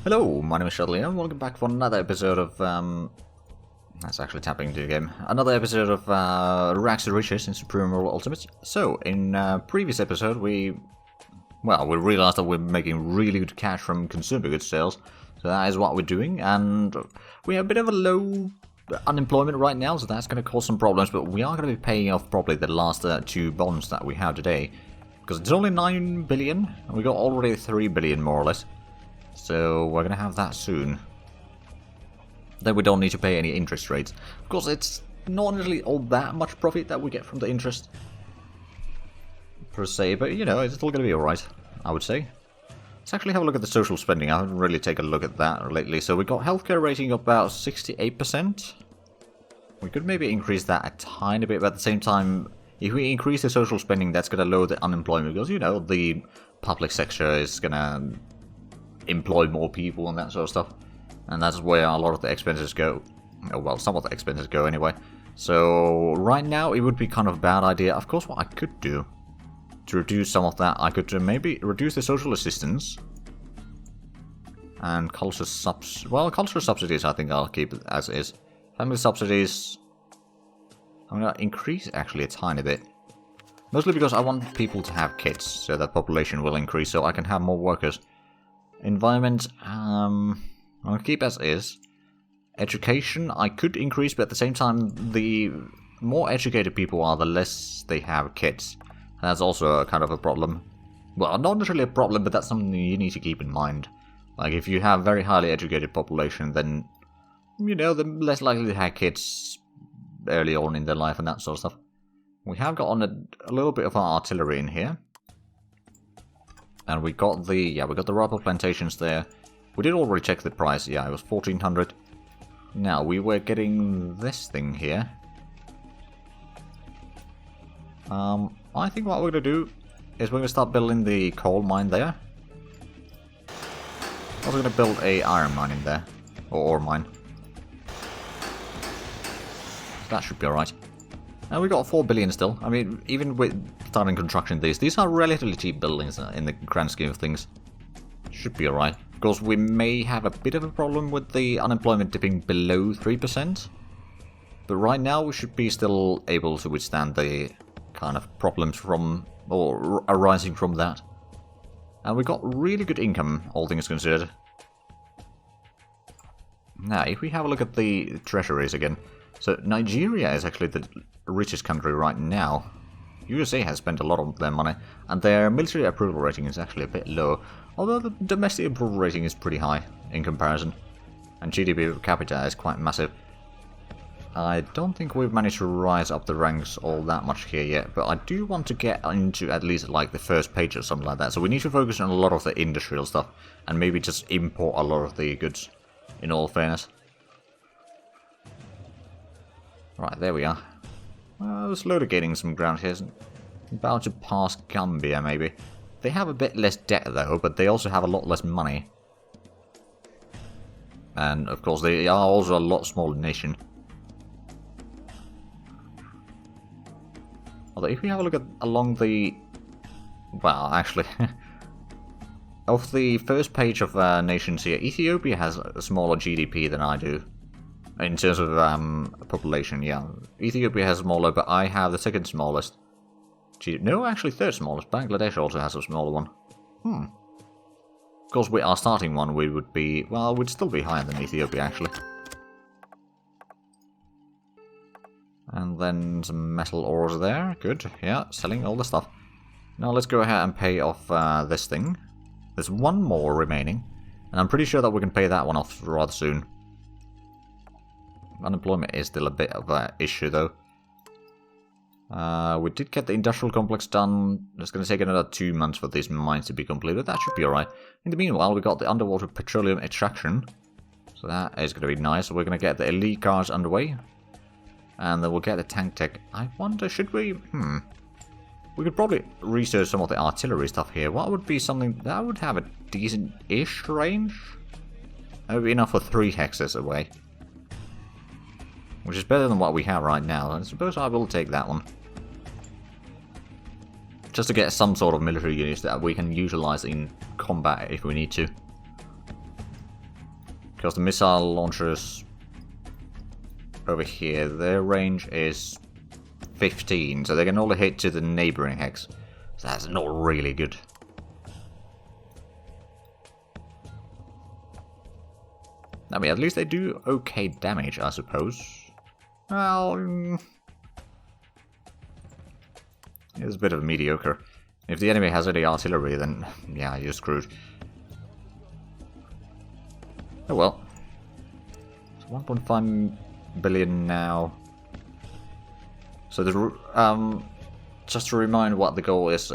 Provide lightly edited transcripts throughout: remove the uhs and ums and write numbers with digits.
Hello, my name is Shadley and welcome back for another episode of, that's actually tapping into the game. Another episode of, richest in Supreme World Ultimate. So, in previous episode we realized that we're making really good cash from consumer goods sales. So that is what we're doing, and we have a bit of a low unemployment right now, so that's going to cause some problems, but we are going to be paying off probably the last two bonds that we have today. Because it's only 9 billion, and we got already 3 billion more or less. So we're going to have that soon. Then we don't need to pay any interest rates. Of course, it's not really all that much profit that we get from the interest per se, but you know, it's still going to be alright, I would say. Let's actually have a look at the social spending. I haven't really taken a look at that lately. So we got healthcare rating of about 68%. We could maybe increase that a tiny bit, but at the same time, if we increase the social spending, that's going to lower the unemployment, because, you know, the public sector is going to employ more people and that sort of stuff. And that's where a lot of the expenses go. Oh, well, some of the expenses go anyway. So, right now, it would be kind of a bad idea. Of course, what I could do to reduce some of that, I could maybe reduce the social assistance. And cultural subsidies, I think I'll keep it as is. Family subsidies, I'm going to increase actually a tiny bit. Mostly because I want people to have kids, so that population will increase, so I can have more workers. Environment, I'm going to keep as is. Education, I could increase, but at the same time, the more educated people are, the less they have kids. That's also a kind of a problem. Well, not necessarily a problem, but that's something you need to keep in mind. Like, if you have a very highly educated population, then, you know, they're less likely to have kids early on in their life and that sort of stuff. We have got on a little bit of our artillery in here. And we got the rubber plantations there. We did already check the price. Yeah, it was 1400. Now, we were getting this thing here. I think what we're going to do is we're going to start building the coal mine there. Also going to build a iron mine in there. Or ore mine. That should be alright. And we got 4 billion still. I mean, even with starting construction these are relatively cheap buildings in the grand scheme of things. Should be alright. Of course, we may have a bit of a problem with the unemployment dipping below 3%. But right now, we should be still able to withstand the kind of problems from, or arising from that. And we got really good income, all things considered. Now, if we have a look at the treasuries again. So, Nigeria is actually the richest country right now. USA has spent a lot of their money, and their military approval rating is actually a bit low, although the domestic approval rating is pretty high in comparison, and GDP per capita is quite massive. I don't think we've managed to rise up the ranks all that much here yet, but I do want to get into at least like the first page or something like that, so we need to focus on a lot of the industrial stuff, and maybe just import a lot of the goods, in all fairness. Right, there we are. We're slowly gaining some ground here. About to pass Gambia, maybe. They have a bit less debt, though, but they also have a lot less money. And, of course, they are also a lot smaller nation. Although, if we have a look at along the... Well, actually... of the first page of nations here, Ethiopia has a smaller GDP than I do. In terms of population, yeah. Ethiopia has smaller, but I have the second smallest. No, actually third smallest. Bangladesh also has a smaller one. Of course, with our starting one, we would be... Well, we'd still be higher than Ethiopia, actually. And then some metal ores there. Good. Yeah, selling all the stuff. Now let's go ahead and pay off this thing. There's one more remaining. And I'm pretty sure that we can pay that one off rather soon. Unemployment is still a bit of an issue, though. We did get the industrial complex done. It's going to take another 2 months for these mines to be completed. That should be alright. In the meanwhile, we got the underwater petroleum extraction. So that is going to be nice. We're going to get the elite cars underway. And then we'll get the tank tech. I wonder, should we... We could probably research some of the artillery stuff here. What would be something that would have a decent-ish range? That would be enough for 3 hexes away. Which is better than what we have right now. I suppose I will take that one. Just to get some sort of military units that we can utilize in combat if we need to. Because the missile launchers over here, their range is 15, so they can only hit to the neighboring hex. So that's not really good. I mean, at least they do okay damage, I suppose. Well, it's a bit of mediocre. If the enemy has any artillery, then yeah, you're screwed. Oh well. It's 1.5 billion now. So the just to remind what the goal is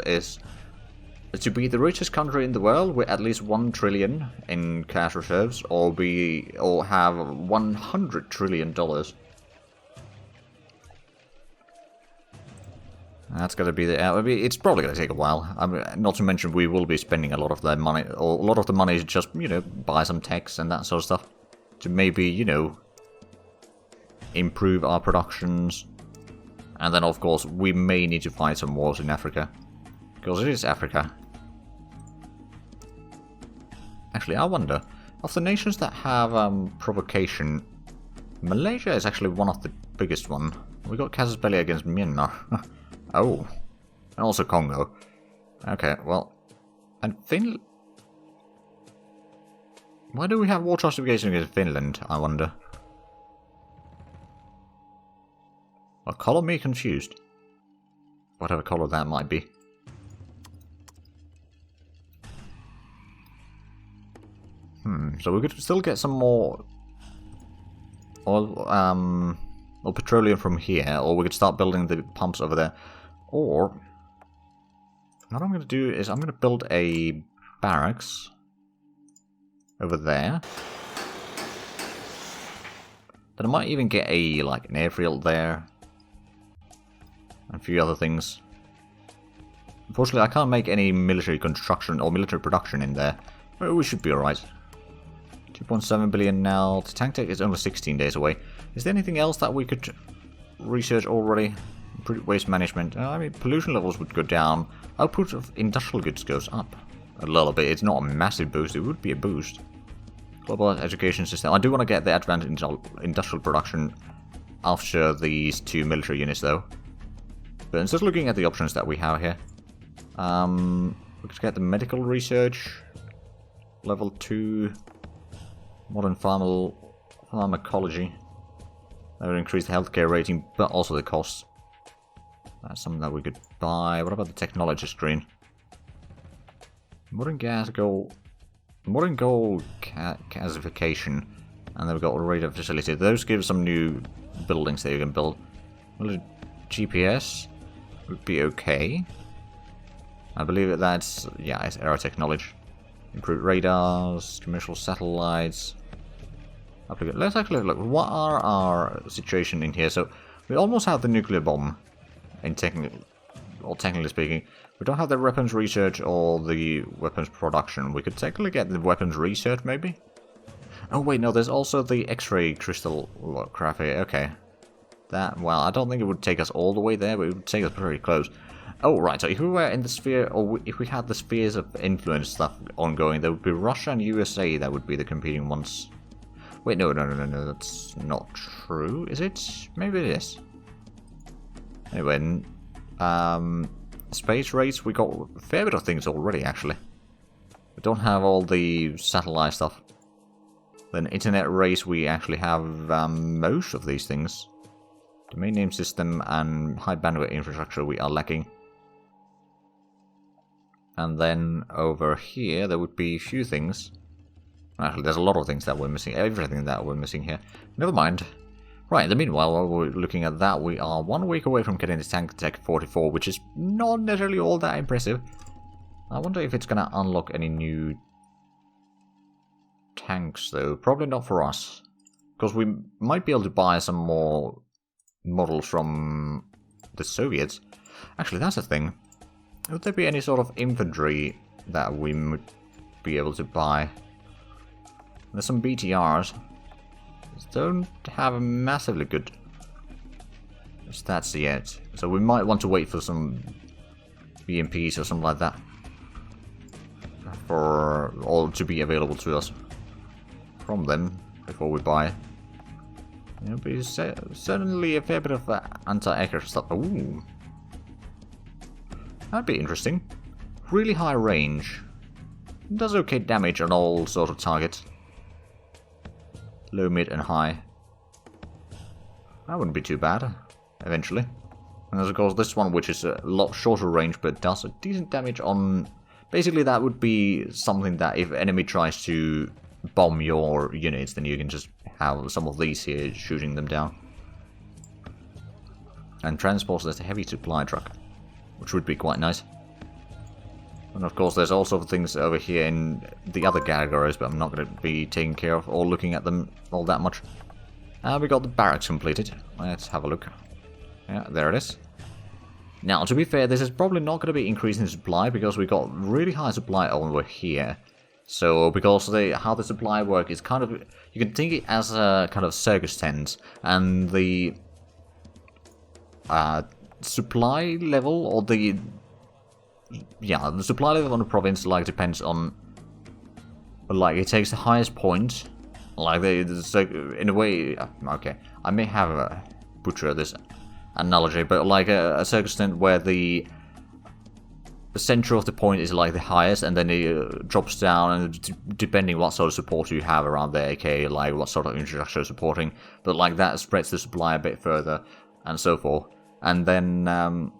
to be the richest country in the world with at least 1 trillion in cash reserves, or have $100 trillion. That's going to be the. It's probably going to take a while. I mean, not to mention we will be spending a lot of their money, or a lot of the money is just, you know, buy some techs and that sort of stuff to maybe, you know, improve our productions. And then, of course, we may need to fight some wars in Africa, because it is Africa. Actually, I wonder, of the nations that have provocation, Malaysia is actually one of the biggest one. We got casus belli against Myanmar. Oh, and also Congo. Okay, well, and Finland. Why do we have war justification against Finland, I wonder? Well, color me confused. Whatever color that might be. So we could still get some more oil, or petroleum from here, or we could start building the pumps over there. Or, what I'm going to do is I'm going to build a barracks over there. Then I might even get like an airfield there. And a few other things. Unfortunately, I can't make any military construction or military production in there. But we should be alright. 2.7 billion now. The tank tech is only 16 days away. Is there anything else that we could research already? Waste management. I mean, pollution levels would go down. Output of industrial goods goes up a little bit. It's not a massive boost. It would be a boost. Global education system. I do want to get the advanced industrial production after these 2 military units, though. But just looking at the options that we have here, we could get the medical research, level 2, modern pharmacology. That would increase the healthcare rating, but also the costs. That's something that we could buy. What about the technology screen? Modern gold gasification, and then we've got a radar facility. Those give some new buildings that you can build. Well, GPS would be okay. I believe that's, yeah, it's aero technology. Improved radars, commercial satellites. Let's actually look. What are our situation in here? So we almost have the nuclear bomb, technically speaking. We don't have the weapons research or the weapons production. We could technically get the weapons research, maybe. Oh wait, no. There's also the X-ray crystallography. Okay. That, well, I don't think it would take us all the way there, but it would take us pretty close. Oh, right, so if we were in the sphere, or if we had the spheres of influence stuff ongoing, there would be Russia and USA that would be the competing ones. Wait, no, that's not true, is it? Maybe it is. Anyway, space race, we got a fair bit of things already, actually. We don't have all the satellite stuff. Then internet race, we actually have most of these things. Domain name system and high bandwidth infrastructure we are lacking. And then over here there would be a few things. Actually, there's a lot of things that we're missing. Everything that we're missing here. Never mind. Right, in the meanwhile, while we're looking at that, we are 1 week away from getting the tank tech 44, which is not necessarily all that impressive. I wonder if it's going to unlock any new tanks, though. Probably not for us. Because we might be able to buy some more models from the Soviets. Actually, that's a thing. Would there be any sort of infantry that we would be able to buy? There's some BTRs. Don't have a massively good stats yet, so we might want to wait for some BMPs or something like that for all to be available to us. from them before we buy. It'll be certainly a fair bit of anti-aircraft stuff. Ooh. That'd be interesting. Really high range. Does okay damage on all sort of targets. Low, mid, and high. That wouldn't be too bad, eventually. And there's of course this one, which is a lot shorter range, but does a decent damage on... Basically, that would be something that if enemy tries to bomb your units, then you can just have some of these here shooting them down. And transports this heavy supply truck, which would be quite nice. And of course, there's also things over here in the other categories, but I'm not going to be taking care of or looking at them all that much. We got the barracks completed. Let's have a look. Yeah, there it is. Now, to be fair, this is probably not going to be increasing supply because we got really high supply over here. So, because how the supply work is kind of... You can think it as a kind of circus tent, and the supply level, or the... Yeah, the supply level on the province, like, depends on... Like, it takes the highest point. Like, in a way... Okay, I may have butchered this analogy, but like a circus tent where the center of the point is like the highest, and then it drops down, and depending what sort of support you have around there, aka like what sort of infrastructure supporting, but like that spreads the supply a bit further, and so forth. And then,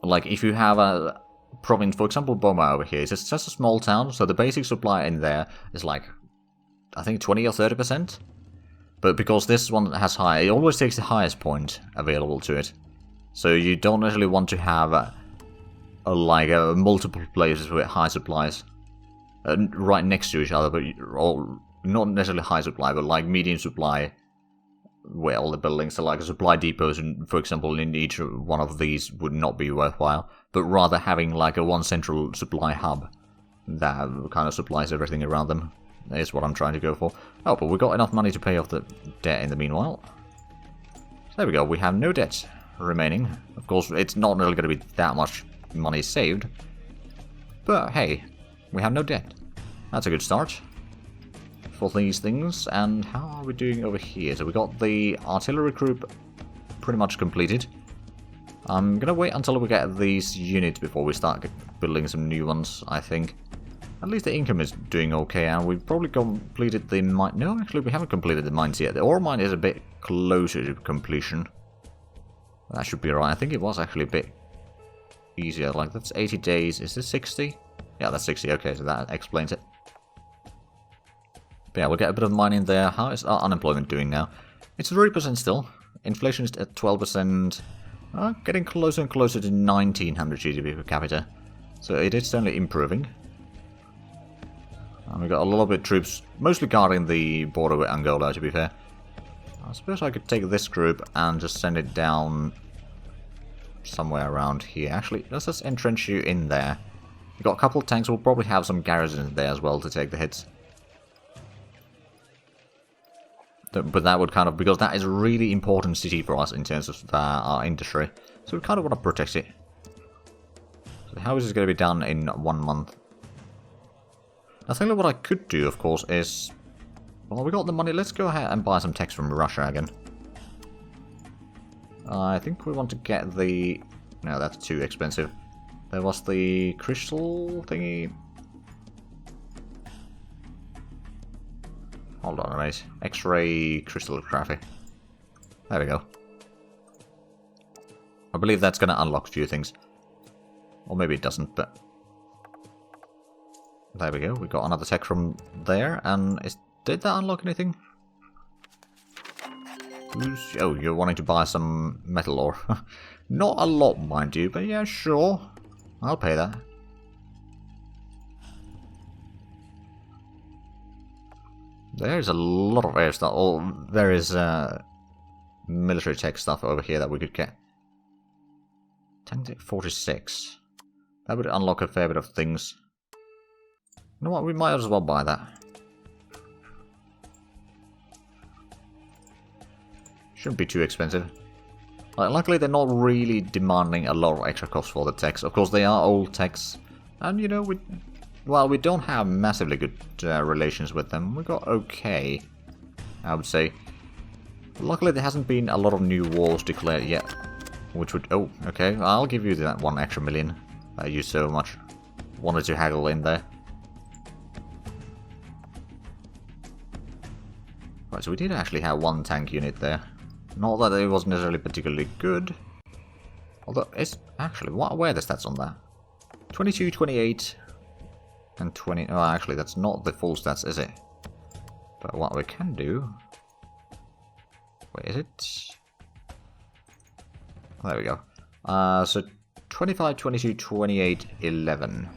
like if you have a province, for example, Boma over here, it's just a small town, so the basic supply in there is like, I think 20 or 30%. But because this one has high, it always takes the highest point available to it. So you don't necessarily want to have multiple places with high supplies right next to each other, but not necessarily high supply, but like medium supply, where all the buildings are like supply depots, and for example, in each one of these would not be worthwhile, but rather having like a one central supply hub that kind of supplies everything around them. Is what I'm trying to go for. Oh, but we got enough money to pay off the debt in the meanwhile. So there we go, we have no debt remaining. Of course, it's not really going to be that much money saved. But hey, we have no debt. That's a good start for these things. And how are we doing over here? So we got the artillery group pretty much completed. I'm going to wait until we get these units before we start building some new ones, I think. At least the income is doing okay, and we've probably completed the mine. No, actually, we haven't completed the mines yet. The ore mine is a bit closer to completion. That should be right. I think it was actually a bit easier. Like, that's 80 days. Is this 60? Yeah, that's 60. Okay, so that explains it. But yeah, we'll get a bit of mining there. How is our unemployment doing now? It's 3% still. Inflation is at 12%. Getting closer and closer to 1900 GDP per capita. So it is certainly improving. And we got a lot of troops, mostly guarding the border with Angola, to be fair. I suppose I could take this group and just send it down somewhere around here. Actually, let's just entrench you in there. We've got a couple of tanks, we'll probably have some garrisons there as well to take the hits. But that would kind of, because that is a really important city for us in terms of our industry. So we kind of want to protect it. So how is this going to be done in 1 month? I think what I could do, of course, is... Well, we got the money. Let's go ahead and buy some techs from Russia again. I think we want to get the... No, that's too expensive. There was the crystal thingy. Hold on a minute. X-ray crystallography. There we go. I believe that's going to unlock a few things. Or maybe it doesn't, but... There we go, we got another tech from there, and did that unlock anything? Oh, you're wanting to buy some metal ore. Not a lot, mind you, but yeah, sure. I'll pay that. There's a lot of air stuff. Oh, there is military tech stuff over here that we could get. 1046. That would unlock a fair bit of things. You know what, we might as well buy that. Shouldn't be too expensive. Like, luckily they're not really demanding a lot of extra cost for the techs. Of course they are old techs. And you know, well, we don't have massively good relations with them. We got okay, I would say. Luckily, there hasn't been a lot of new wars declared yet, which would... Oh, okay, I'll give you that 1 extra million that you so much wanted to haggle in there. Right, so we did actually have 1 tank unit there. Not that it was necessarily particularly good. Although, it's... Actually, where are the stats on that? 22, 28, and 20... Oh, actually, that's not the full stats, is it? But what we can do... Wait, is it? There we go. So 25, 22, 28, 11.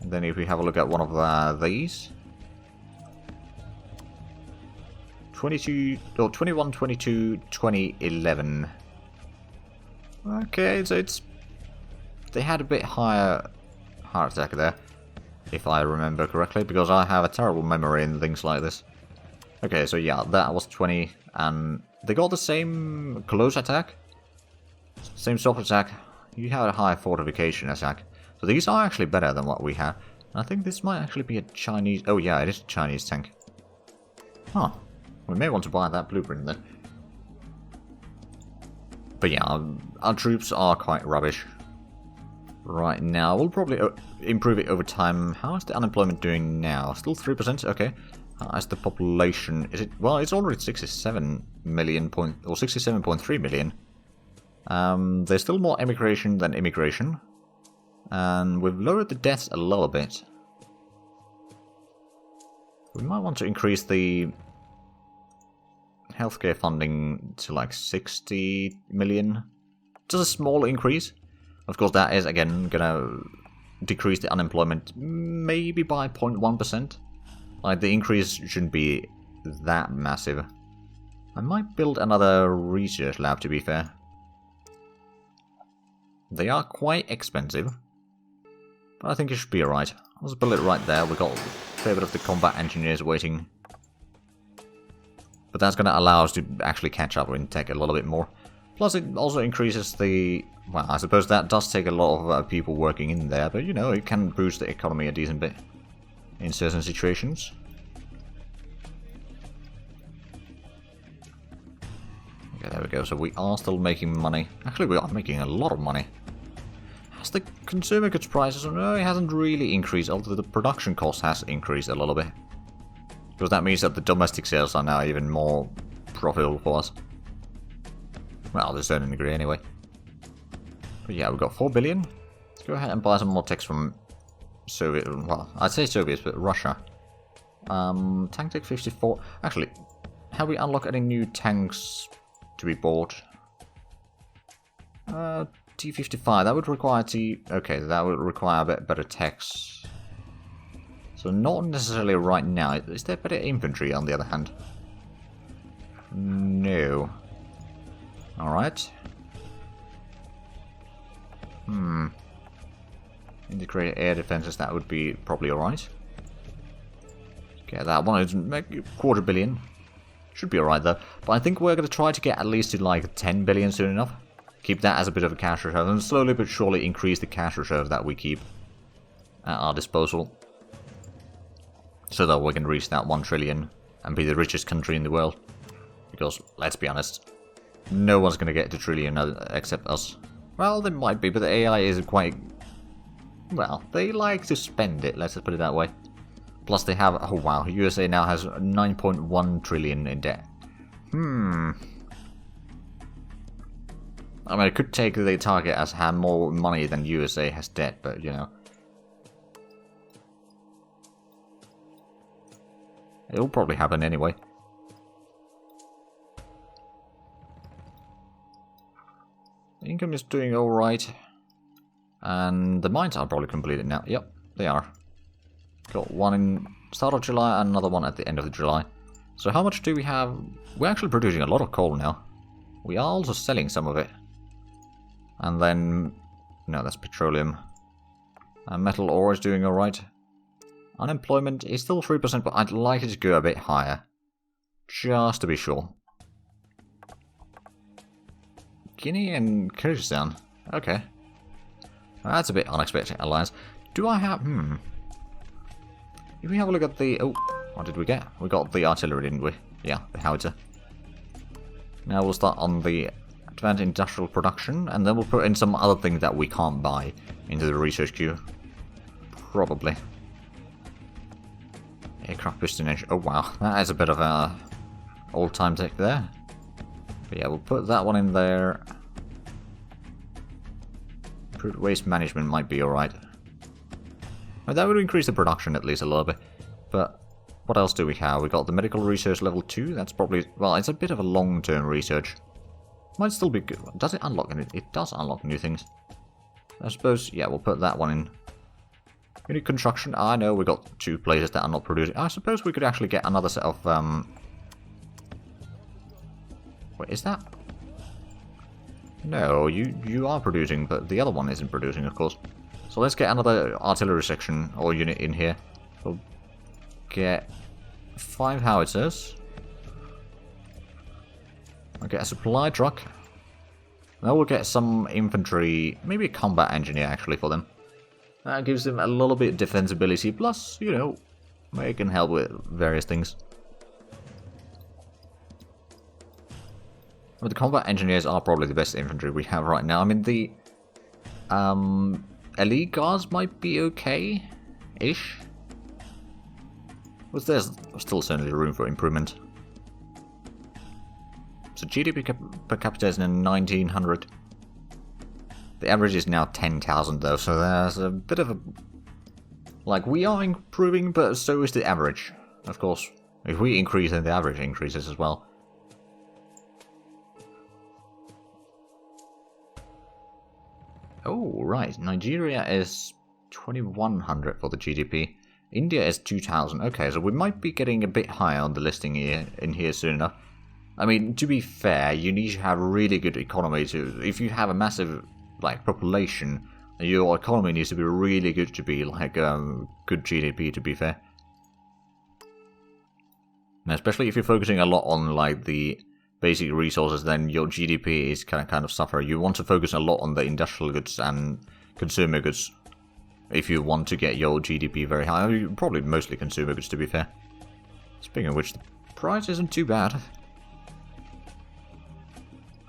And then if we have a look at one of these. 22, or 21, 22, 20, 11. Okay, so it's... They had a bit higher heart attack there, if I remember correctly, because I have a terrible memory in things like this. Okay, so yeah, that was 20, and they got the same close attack, same soft attack. You had a high fortification attack, so these are actually better than what we had. And I think this might actually be a Chinese... Oh yeah, it is a Chinese tank. Huh, we may want to buy that blueprint then. But yeah, our troops are quite rubbish right now. We'll probably improve it over time. How is the unemployment doing now? Still 3%? Okay. How is the population? Is it... Well, it's already 67 million or 67.3 million. There's still more emigration than immigration. And we've lowered the deaths a little bit. We might want to increase the healthcare funding to like 60 million. Just a small increase. Of course, that is, again, gonna decrease the unemployment maybe by 0.1%. Like, the increase shouldn't be that massive. I might build another research lab, to be fair. They are quite expensive, but I think it should be alright. Let's build it right there. We've got a fair bit of the combat engineers waiting. But that's going to allow us to actually catch up in tech a little bit more. Plus, it also increases the... Well, I suppose that does take a lot of people working in there, but, you know, it can boost the economy a decent bit in certain situations. Okay, there we go. So we are still making money. Actually, we are making a lot of money. Has the consumer goods prices... No, it hasn't really increased, although the production cost has increased a little bit. Because that means that the domestic sales are now even more profitable for us. Well, to a certain degree anyway. But yeah, we've got 4 billion. Let's go ahead and buy some more techs from Soviet... Well, I'd say Soviets, but Russia. Tank Tech 54... Actually, have we unlocked any new tanks to be bought? T55, that would require Okay, that would require a bit better techs. So not necessarily right now. Is there better infantry on the other hand? No. Alright. Integrated air defenses, that would be probably alright. Okay, that one is $250 million. Should be alright though. But I think we're going to try to get at least to like 10 billion soon enough. Keep that as a bit of a cash reserve, and slowly but surely increase the cash reserve that we keep at our disposal. So that we can reach that 1 trillion and be the richest country in the world. Because, let's be honest, no one's going to get to trillion except us. Well, they might be, but the AI is quite... Well, they like to spend it, let's just put it that way. Plus they have... Oh wow, USA now has 9.1 trillion in debt. I mean, I could take the target as have more money than USA has debt, but, you know. It'll probably happen anyway. The income is doing alright. And the mines are probably completed now. Yep, they are. Got one in start of July and another one at the end of July. So how much do we have? We're actually producing a lot of coal now. We are also selling some of it. And then... No, that's petroleum. And metal ore is doing alright. Unemployment is still 3%, but I'd like it to go a bit higher. Just to be sure. Guinea and Kyrgyzstan. Okay. That's a bit unexpected alliance. Do I have... If we have a look at the... Oh, what did we get? We got the artillery, didn't we? Yeah, the howitzer. Now we'll start on the advanced industrial production, and then we'll put in some other things that we can't buy into the research queue. Probably. Aircraft piston engine. Oh wow, that is a bit of a old-time tech there. But yeah, we'll put that one in there. Improved waste management might be alright. Well, that would increase the production at least a little bit. But what else do we have? We got the medical research level 2. That's probably... Well, it's a bit of a long-term research. Might still be good. Does it unlock any... It does unlock new things. I suppose, yeah, we'll put that one in. Unit construction. I know we got 2 places that are not producing. I suppose we could actually get another set of... Wait, is that... No, you are producing, but the other one isn't producing, of course. So let's get another artillery section or unit in here. We'll get 5 howitzers. I'll get a supply truck. Now we'll get some infantry, maybe a combat engineer actually for them. That gives them a little bit of defensibility, plus, you know, they can help with various things. But the combat engineers are probably the best infantry we have right now. I mean, the elite guards might be okay-ish. But there's still certainly room for improvement. So GDP per capita is in 1900. The average is now 10,000 though, so there's a bit of a... Like, we are improving, but so is the average. Of course, if we increase, then the average increases as well. Oh, right. Nigeria is 2100 for the GDP. India is 2000. Okay, so we might be getting a bit higher on the listing here in here soon enough. I mean, to be fair, you need to have a really good economy to... If you have a massive, like, population, your economy needs to be really good to be, like, good GDP, to be fair. Now, especially if you're focusing a lot on, like, the basic resources, then your GDP is kind of suffer. You want to focus a lot on the industrial goods and consumer goods if you want to get your GDP very high. I mean, probably mostly consumer goods, to be fair. Speaking of which, the price isn't too bad.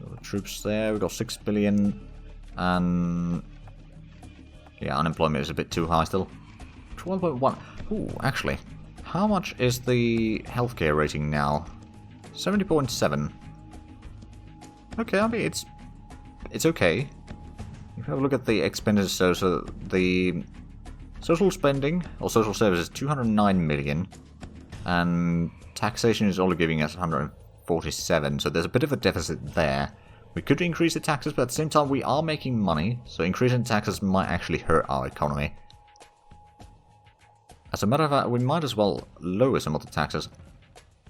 Got the troops there, we've got 6 billion, and yeah, unemployment is a bit too high still. 12.1. Ooh, actually, how much is the healthcare rating now? 70.7. Okay, I mean, it's okay. If you have a look at the expenses, so the social spending, or social services, 209 million, and taxation is only giving us 147, so there's a bit of a deficit there. We could increase the taxes, but at the same time we are making money, so increasing taxes might actually hurt our economy. As a matter of fact, we might as well lower some of the taxes.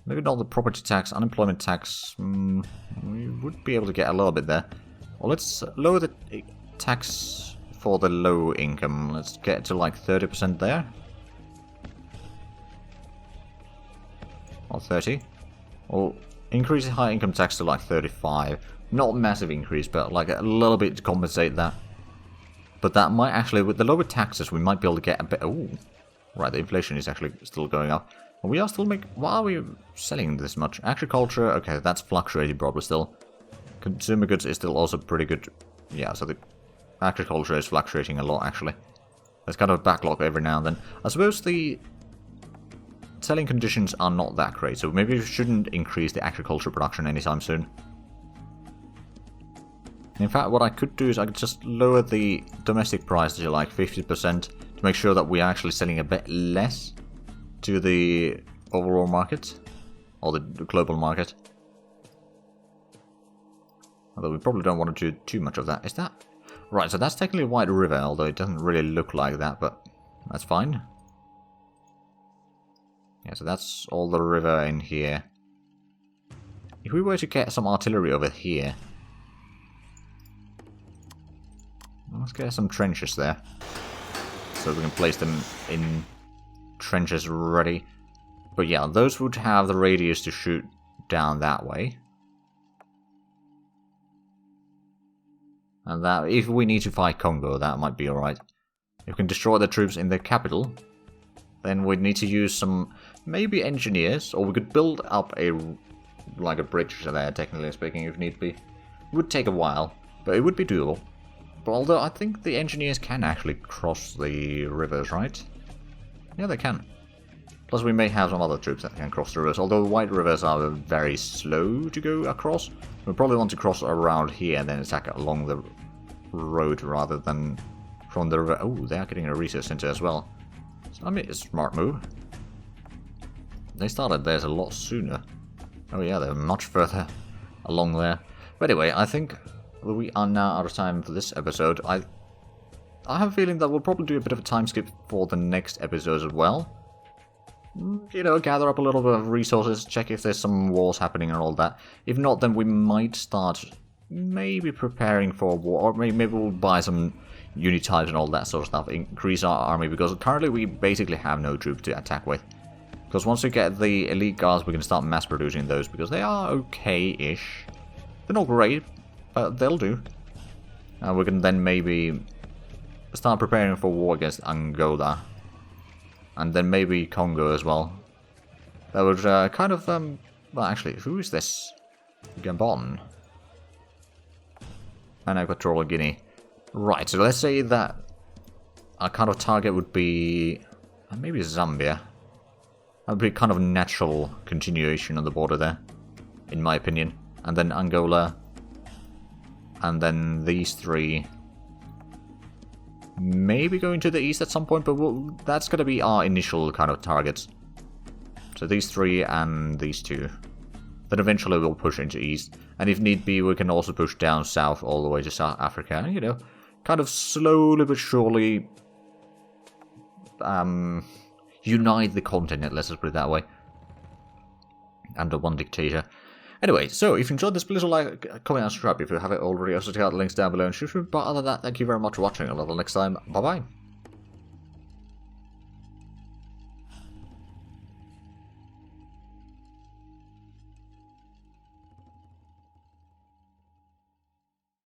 Maybe not the property tax, unemployment tax, we would be able to get a little bit there. Well, let's lower the tax for the low income. Let's get to like 30% there. Or 30. Or increase the high income tax to like 35. Not a massive increase, but like a little bit to compensate that. But that might actually, with the lower taxes, we might be able to get a bit... Oh, right, the inflation is actually still going up. We are still making... Why are we selling this much? Agriculture, okay, that's fluctuating probably still. Consumer goods is still also pretty good. Yeah, so the agriculture is fluctuating a lot, actually. There's kind of a backlog every now and then. I suppose the selling conditions are not that great, so maybe we shouldn't increase the agriculture production anytime soon. In fact, what I could do is I could just lower the domestic price to like 50% to make sure that we are actually selling a bit less to the overall market, or the global market. Although we probably don't want to do too much of that. Is that... Right, so that's technically a White River, although it doesn't really look like that, but that's fine. Yeah, so that's all the river in here. If we were to get some artillery over here... Let's get some trenches there. So we can place them in trenches ready. But yeah, those would have the radius to shoot down that way. And that, if we need to fight Congo, that might be alright. If we can destroy the troops in the capital, then we'd need to use some, maybe engineers, or we could build up like a bridge there, technically speaking, if need be. It would take a while, but it would be doable. But although I think the engineers can actually cross the rivers, right? Yeah, they can. Plus we may have some other troops that can cross the rivers, although the white rivers are very slow to go across. We probably want to cross around here and then attack along the road rather than from the river. Oh, they are getting a research center as well. So, I mean, it's a smart move. They started theirs a lot sooner. Oh yeah, they're much further along there. But anyway, I think we are now out of time for this episode. I have a feeling that we'll probably do a bit of a time skip for the next episodes as well. You know, gather up a little bit of resources, check if there's some wars happening and all that. If not, then we might start maybe preparing for a war, or maybe we'll buy some unit types and all that sort of stuff, increase our army, because currently we basically have no troops to attack with. Because once we get the elite guards, we can start mass producing those, because they are okay-ish. They're not great, but they'll do. And we can then maybe start preparing for war against Angola. And then maybe Congo as well. That would kind of, well actually, who is this? Gabon. And Equatorial Guinea. Right, so let's say that our kind of target would be maybe Zambia. That would be kind of a natural continuation of the border there, in my opinion. And then Angola. And then these three. Maybe going to the east at some point, but that's going to be our initial kind of targets. So these three and these two. Then eventually we'll push into east. And if need be, we can also push down south all the way to South Africa. And, you know, kind of slowly but surely unite the continent, let's just put it that way. Under one dictator. Anyway, so if you enjoyed this, please like, comment, and subscribe if you haven't already. Also check out the links down below and shoot. But other than that, thank you very much for watching. Until next time, bye bye.